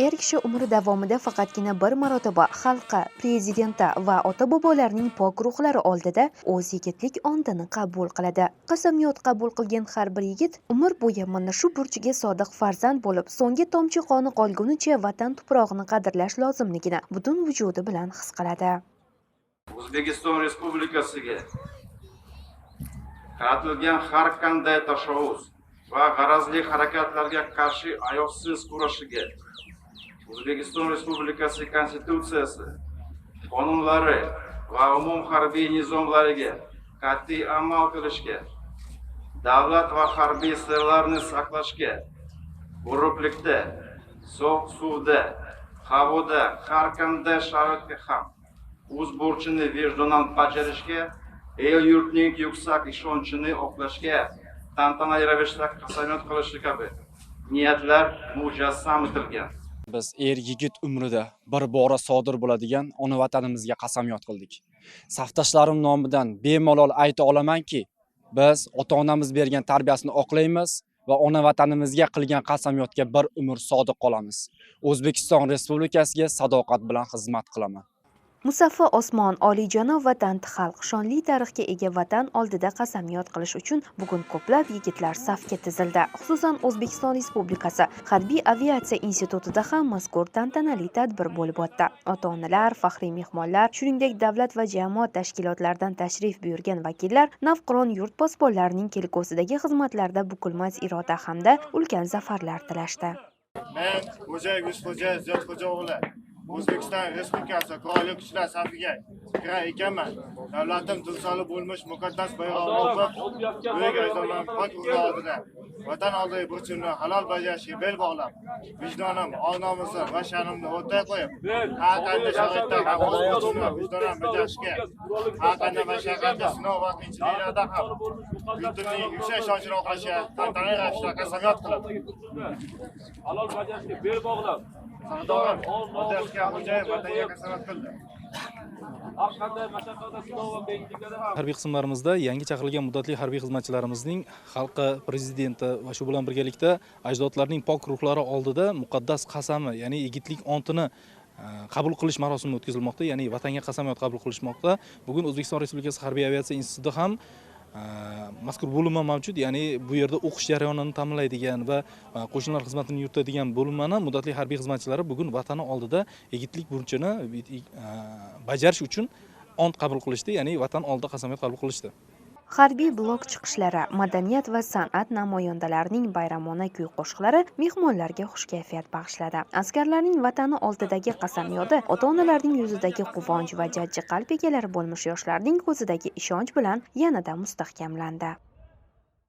Er kishi umri davomida faqatgina bir marotaba xalqqa, prezidenti va ota-bobolarning pok ruhlari oldida o'z yigitlik ondini qabul qiladi. Qasamyod qabul qilgan har bir yigit umr bo'yi mana shu burchiga sodiq farzand bo'lib, so'nggi tomchi qoni qolgunicha vatan tuprog'ini qadrlash lozimligini butun vujudi bilan his qiladi. O'zbekiston Respublikasiga qaratilgan har qanday tashabbus va g'arazli harakatlarga qarshi ayovsiz kurashiga O'zbekiston Respublikasi Konstitutsiyasi, qonunlari va umumharbiy nizomlariga qat'iy amal qilishga, davlat va harbiy sirlarni saqlashga, quruqlikda, sovuq suvda, havoda har qanday sharoitga ham o'z burchini vijdonan bajarishga, el yurtning yuksak ishonchini oqlashga tantanali ravishda qasamyod qilishi kabi niyatlar mujassam etilgan. Biz yigit umrida bir bora sodir bo'ladigan ona vatanimizga qasamyod qildik. Safdoshlarim nomidan bemalol ayta olamanki, biz ota-onamiz bergan tarbiyasini oqlaymiz va ona vatanimizga qilgan qasamyodga bir umr sodiq qolamiz. O'zbekiston Respublikasiga sadoqat bilan xizmat qilaman. Musaffo osmon, oliyjanob va tanti xalq shonli tarixga ega vatan oldida qasamyod qilish uchun bugun ko'plab yigitlar safga tizildi. Xususan, O'zbekiston Respublikasi Harbiy aviatsiya institutida ham mazkur tantanali tadbir bo'lib o'tdi. Ota-onalar, faxriy mehmonlar, shuningdek davlat va jamoat tashkilotlaridan tashrif buyurgan vakillar navqiron yurt posbonlarining kelgusidagi xizmatlarda bukilmas iroda hamda ulkan zafarlar tilashdi. Men Xo'jayev Yusufxo'ja Ziyodxo'jao'g'li O'zbekiston Respublikasi Qurolli Kuchlar safiga kirar ekanman. Davlatim timsoli bo'lmish muqaddas bayrog'ini o'pib, buyuk ajdodlarning pok ruhi oldida vatan oldidagi burchimni halol bajarishga bel bog'lab, vijdonim, ong-nomusim va sha'nimni o'rtaga qo'yib, har qanday sharoitda ham o'z burchimni vijdonan bajarishga, har qanday mashaqqatli sinov va qiyinchiliklarda ham yurtimning yuksak ishonchini oqlashga tantanali ravishda qasamyod qilib, halol bajarishga bel bog'lab harbiy qismlarimizda yangi chaqirilgan muddatli harbiy xizmatchilarimizning xalqqa, prezidenti va shu bilan birgalikda ajdodlarning pok ruhlari oldida muqaddas qasami, ya'ni yigitlik ontini qabul qilish marosimi o'tkazilmoqda, ya'ni vatanga qasamyod qabul qilishmoqda. Bugun O'zbekiston Respublikasi Harbiy aviatsiya institutida ham mazkur bo'linma mavjud, ya'ni bu yerda o'qish jarayonini ta'minlaydigan va qo'shinlar xizmatini yuritadigan bo'linmani muddatli harbiy xizmatchilari bugun vatani oldida yigitlik burchini bajarish uchun ont qabul qilishdi, ya'ni vatan oldida qasamyod qabul qilishdi. Harbiy blok chiqishlari, madaniyat va san'at namoyandalarining bayramona kuy-qo'shiqlari mehmonlarga xush kayfiyat bag'ishladi. Askarlarning vatani oldidagi qasamyodi ota-onalarning yuzidagi quvonch va jajji qalb egalari bo'lmish yoshlarning ko'zidagi ishonch bilan yanada mustahkamlandi.